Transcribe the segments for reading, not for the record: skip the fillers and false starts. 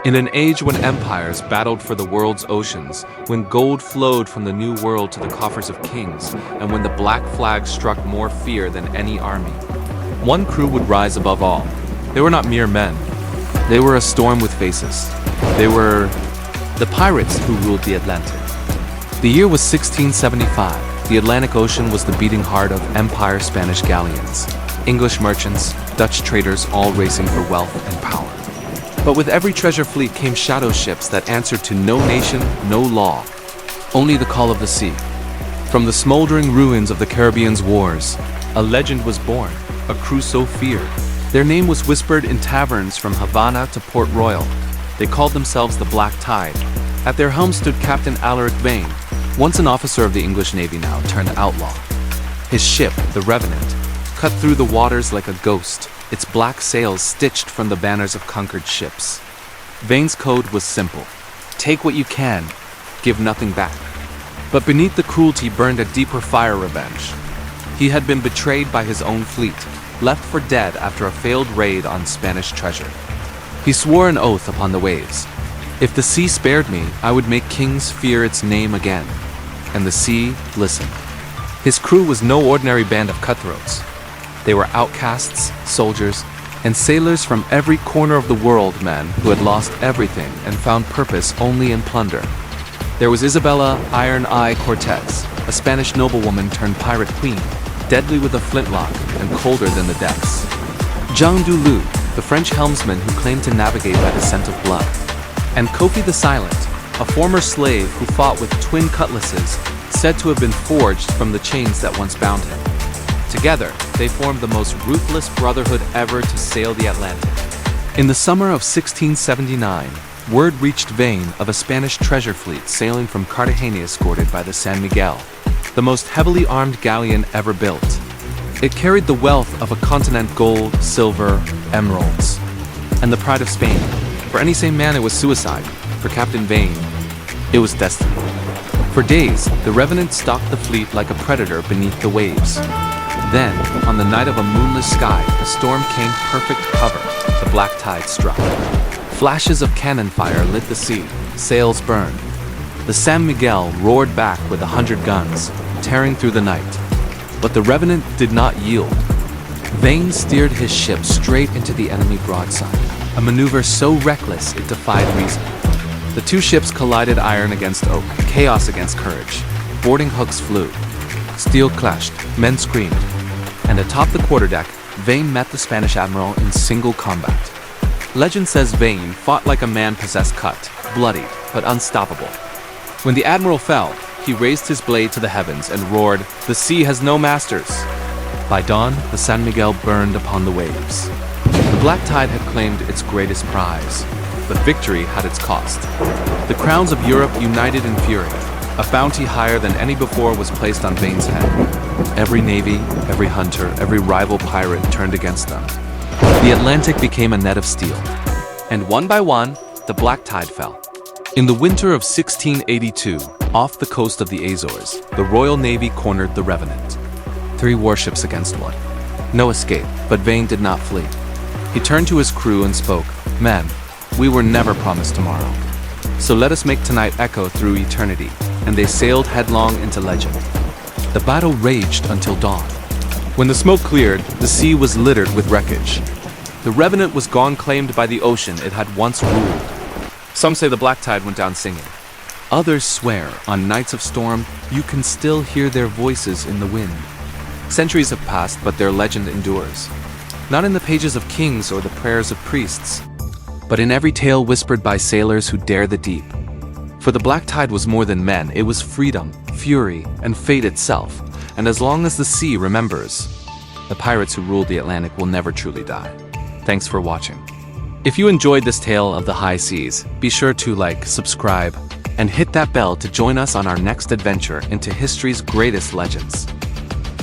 In an age when empires battled for the world's oceans, when gold flowed from the New World to the coffers of kings, and when the black flag struck more fear than any army, one crew would rise above all. They were not mere men. They were a storm with faces. They were the pirates who ruled the Atlantic. The year was 1675. The Atlantic Ocean was the beating heart of Empire Spanish galleons, English merchants, Dutch traders, all racing for wealth and power. But with every treasure fleet came shadow ships that answered to no nation, no law, only the call of the sea. From the smoldering ruins of the Caribbean's wars, a legend was born, a crew so feared. Their name was whispered in taverns from Havana to Port Royal. They called themselves the Black Tide. At their helm stood Captain Alaric Vane, once an officer of the English Navy, now turned outlaw. His ship, the Revenant, cut through the waters like a ghost, its black sails stitched from the banners of conquered ships. Vane's code was simple: take what you can, give nothing back. But beneath the cruelty burned a deeper fire revenge. He had been betrayed by his own fleet, left for dead after a failed raid on Spanish treasure. He swore an oath upon the waves: if the sea spared me, I would make kings fear its name again. And the sea listened. His crew was no ordinary band of cutthroats. They were outcasts, soldiers, and sailors from every corner of the world, men who had lost everything and found purpose only in plunder. There was Isabella Iron Eye Cortez, a Spanish noblewoman turned pirate queen, deadly with a flintlock and colder than the depths. Jean du Loup, the French helmsman who claimed to navigate by the scent of blood. And Kofi the Silent, a former slave who fought with twin cutlasses, said to have been forged from the chains that once bound him. Together, they formed the most ruthless brotherhood ever to sail the Atlantic. In the summer of 1679, word reached Vane of a Spanish treasure fleet sailing from Cartagena escorted by the San Miguel, the most heavily armed galleon ever built. It carried the wealth of a continent: gold, silver, emeralds, and the pride of Spain. For any sane man, it was suicide. For Captain Vane, it was destiny. For days, the Revenant stalked the fleet like a predator beneath the waves. Then, on the night of a moonless sky, a storm came perfect cover. The black tide struck. Flashes of cannon fire lit the sea. Sails burned. The San Miguel roared back with 100 guns, tearing through the night. But the Revenant did not yield. Vane steered his ship straight into the enemy broadside, a maneuver so reckless it defied reason. The two ships collided, iron against oak, chaos against courage. Boarding hooks flew. Steel clashed, men screamed. And atop the quarterdeck, Vane met the Spanish admiral in single combat. Legend says Vane fought like a man possessed, cut, bloody, but unstoppable. When the admiral fell, he raised his blade to the heavens and roared, "The sea has no masters." By dawn, the San Miguel burned upon the waves. The black tide had claimed its greatest prize, but victory had its cost. The crowns of Europe united in fury. A bounty higher than any before was placed on Vane's head. Every navy, every hunter, every rival pirate turned against them. The Atlantic became a net of steel. And one by one, the black tide fell. In the winter of 1682, off the coast of the Azores, the Royal Navy cornered the Revenant. 3 warships against 1. No escape, but Vane did not flee. He turned to his crew and spoke, "Men, we were never promised tomorrow. So let us make tonight echo through eternity." And they sailed headlong into legend. The battle raged until dawn. When the smoke cleared, the sea was littered with wreckage. The Revenant was gone, claimed by the ocean it had once ruled. Some say the black tide went down singing. Others swear, on nights of storm, you can still hear their voices in the wind. Centuries have passed, but their legend endures. Not in the pages of kings or the prayers of priests, but in every tale whispered by sailors who dare the deep. For the black tide was more than men, it was freedom, fury, and fate itself. And as long as the sea remembers, the pirates who ruled the Atlantic will never truly die. Thanks for watching. If you enjoyed this tale of the high seas, be sure to like, subscribe, and hit that bell to join us on our next adventure into history's greatest legends.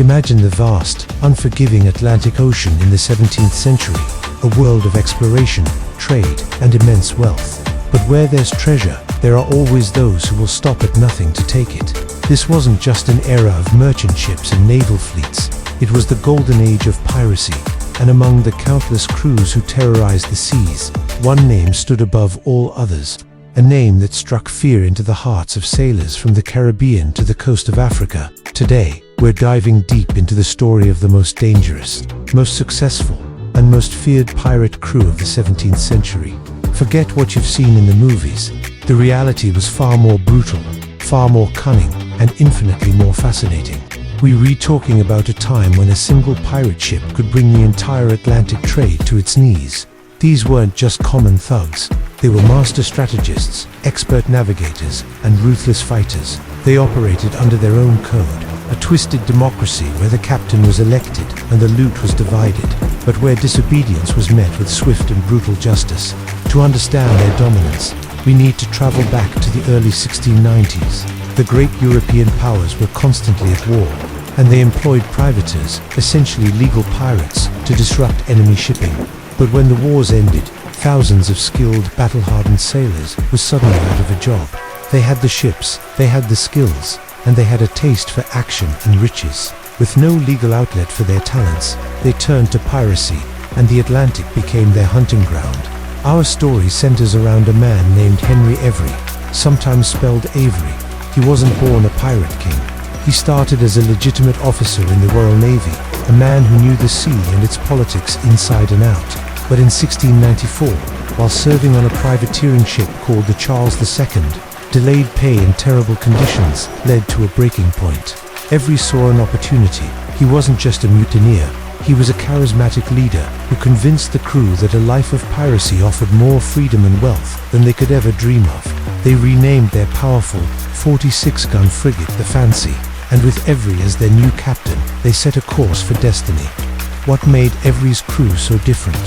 Imagine the vast, unforgiving Atlantic Ocean in the 17th century, a world of exploration, trade, and immense wealth. But where there's treasure, there are always those who will stop at nothing to take it. This wasn't just an era of merchant ships and naval fleets. It was the golden age of piracy, and among the countless crews who terrorized the seas, one name stood above all others, a name that struck fear into the hearts of sailors from the Caribbean to the coast of Africa. Today, we're diving deep into the story of the most dangerous, most successful, and most feared pirate crew of the 17th century. Forget what you've seen in the movies. The reality was far more brutal, far more cunning, and infinitely more fascinating. We read talking about a time when a single pirate ship could bring the entire Atlantic trade to its knees. These weren't just common thugs. They were master strategists, expert navigators, and ruthless fighters. They operated under their own code, a twisted democracy where the captain was elected and the loot was divided, but where disobedience was met with swift and brutal justice. To understand their dominance, we need to travel back to the early 1690s. The great European powers were constantly at war, and they employed privateers, essentially legal pirates, to disrupt enemy shipping. But when the wars ended, thousands of skilled, battle-hardened sailors were suddenly out of a job. They had the ships, they had the skills, and they had a taste for action and riches. With no legal outlet for their talents, they turned to piracy, and the Atlantic became their hunting ground. Our story centers around a man named Henry Every, sometimes spelled Avery. He wasn't born a pirate king. He started as a legitimate officer in the Royal Navy, a man who knew the sea and its politics inside and out. But in 1694, while serving on a privateering ship called the Charles II, delayed pay and terrible conditions led to a breaking point. Every saw an opportunity. He wasn't just a mutineer. He was a charismatic leader who convinced the crew that a life of piracy offered more freedom and wealth than they could ever dream of. They renamed their powerful 46-gun frigate the Fancy, and with Every as their new captain, they set a course for destiny. What made Every's crew so different?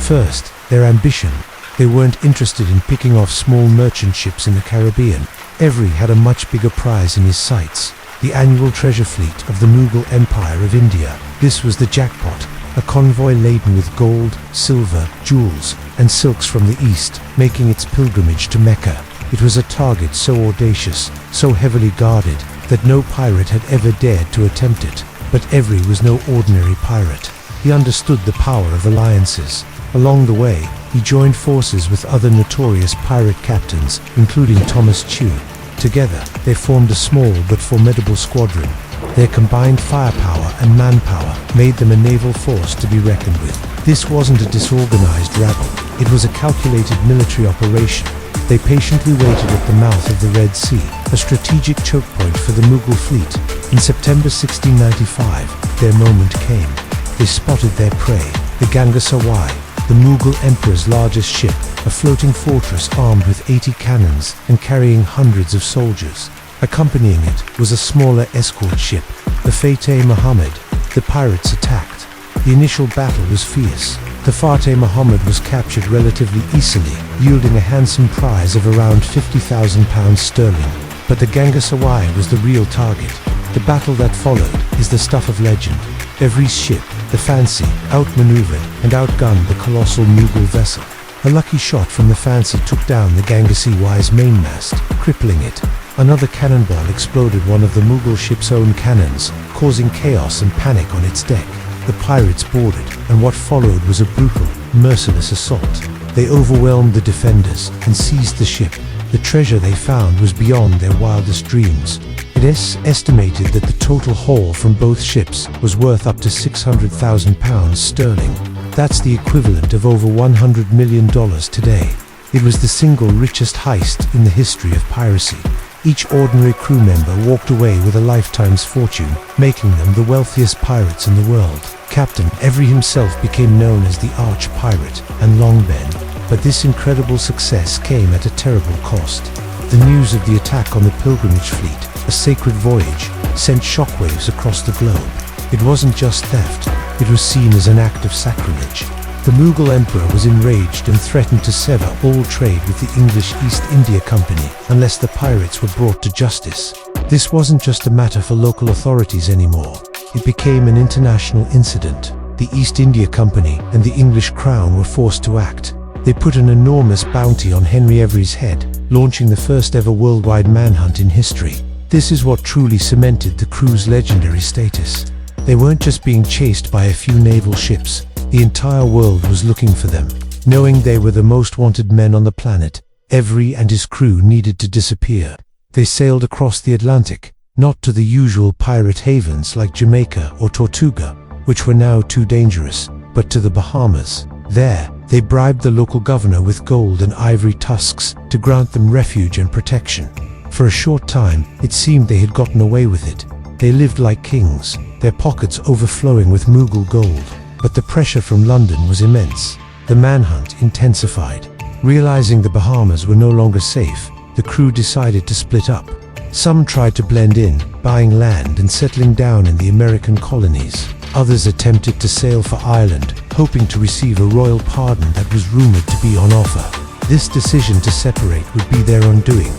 First, their ambition. They weren't interested in picking off small merchant ships in the Caribbean. Every had a much bigger prize in his sights: the annual treasure fleet of the Mughal Empire of India. This was the jackpot, a convoy laden with gold, silver, jewels, and silks from the east, making its pilgrimage to Mecca. It was a target so audacious, so heavily guarded, that no pirate had ever dared to attempt it. But Every was no ordinary pirate. He understood the power of alliances. Along the way, he joined forces with other notorious pirate captains, including Thomas Tew. Together, they formed a small but formidable squadron. Their combined firepower and manpower made them a naval force to be reckoned with. This wasn't a disorganized rabble. It was a calculated military operation. They patiently waited at the mouth of the Red Sea, a strategic choke point for the Mughal fleet. In September 1695, their moment came. They spotted their prey, the Ganga Sawai, the Mughal emperor's largest ship, a floating fortress armed with 80 cannons and carrying hundreds of soldiers. Accompanying it was a smaller escort ship, the Fateh Muhammad. The pirates attacked. The initial battle was fierce. The Fateh Muhammad was captured relatively easily, yielding a handsome prize of around £50,000 sterling. But the Ganga Sawai was the real target. The battle that followed is the stuff of legend. Every ship, the Fancy, outmaneuvered and outgunned the colossal Mughal vessel. A lucky shot from the Fancy took down the Ganga Sawai's mainmast, crippling it. Another cannonball exploded one of the Mughal ship's own cannons, causing chaos and panic on its deck. The pirates boarded, and what followed was a brutal, merciless assault. They overwhelmed the defenders and seized the ship. The treasure they found was beyond their wildest dreams. It is estimated that the total haul from both ships was worth up to £600,000 sterling. That's the equivalent of over $100 million today. It was the single richest heist in the history of piracy. Each ordinary crew member walked away with a lifetime's fortune, making them the wealthiest pirates in the world. Captain Every himself became known as the arch-pirate and Longben, but this incredible success came at a terrible cost. The news of the attack on the pilgrimage fleet, a sacred voyage, sent shockwaves across the globe. It wasn't just theft, it was seen as an act of sacrilege. The Mughal emperor was enraged and threatened to sever all trade with the English East India Company unless the pirates were brought to justice. This wasn't just a matter for local authorities anymore. It became an international incident. The East India Company and the English Crown were forced to act. They put an enormous bounty on Henry Every's head, launching the first ever worldwide manhunt in history. This is what truly cemented the crew's legendary status. They weren't just being chased by a few naval ships. The entire world was looking for them. Knowing they were the most wanted men on the planet, Every and his crew needed to disappear. They sailed across the Atlantic, not to the usual pirate havens like Jamaica or Tortuga, which were now too dangerous, but to the Bahamas. There, they bribed the local governor with gold and ivory tusks to grant them refuge and protection. For a short time, it seemed they had gotten away with it. They lived like kings, their pockets overflowing with Mughal gold. But the pressure from London was immense. The manhunt intensified. Realizing the Bahamas were no longer safe, the crew decided to split up. Some tried to blend in, buying land and settling down in the American colonies. Others attempted to sail for Ireland, hoping to receive a royal pardon that was rumored to be on offer. This decision to separate would be their undoing.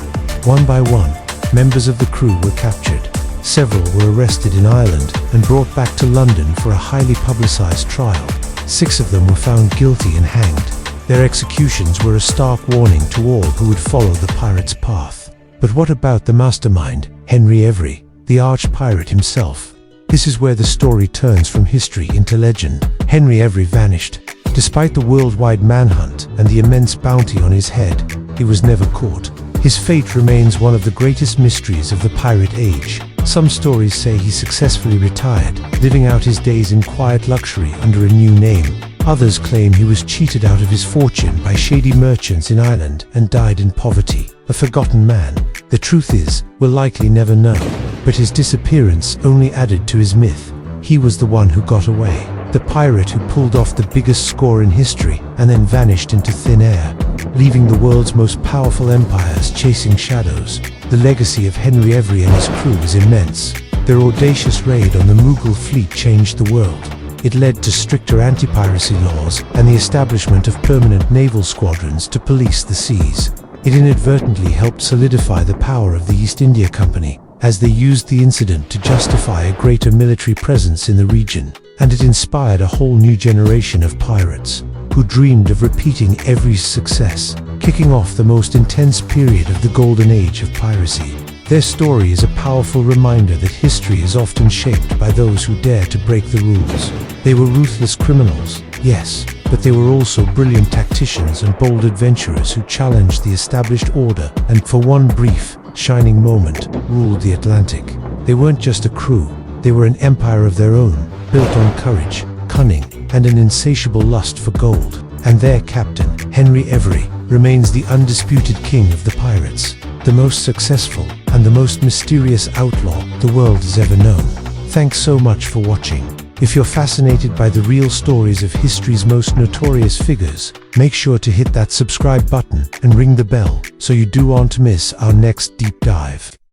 One by one, members of the crew were captured. Several were arrested in Ireland and brought back to London for a highly publicized trial. 6 of them were found guilty and hanged. Their executions were a stark warning to all who would follow the pirate's path. But what about the mastermind, Henry Every, the arch-pirate himself? This is where the story turns from history into legend. Henry Every vanished. Despite the worldwide manhunt and the immense bounty on his head, he was never caught. His fate remains one of the greatest mysteries of the pirate age. Some stories say he successfully retired, living out his days in quiet luxury under a new name. Others claim he was cheated out of his fortune by shady merchants in Ireland and died in poverty, a forgotten man. The truth is, we'll likely never know, but his disappearance only added to his myth. He was the one who got away, the pirate who pulled off the biggest score in history and then vanished into thin air, leaving the world's most powerful empires chasing shadows. The legacy of Henry Every and his crew is immense. Their audacious raid on the Mughal fleet changed the world. It led to stricter anti-piracy laws and the establishment of permanent naval squadrons to police the seas. It inadvertently helped solidify the power of the East India Company, as they used the incident to justify a greater military presence in the region, and it inspired a whole new generation of pirates, who dreamed of repeating Every's success, kicking off the most intense period of the golden age of piracy. Their story is a powerful reminder that history is often shaped by those who dare to break the rules. They were ruthless criminals, yes, but they were also brilliant tacticians and bold adventurers who challenged the established order and, for one brief, shining moment, ruled the Atlantic. They weren't just a crew, they were an empire of their own, built on courage, cunning, and an insatiable lust for gold. And their captain, Henry Every, remains the undisputed king of the pirates, the most successful and the most mysterious outlaw the world has ever known. Thanks so much for watching. If you're fascinated by the real stories of history's most notorious figures, make sure to hit that subscribe button and ring the bell so you don't want to miss our next deep dive.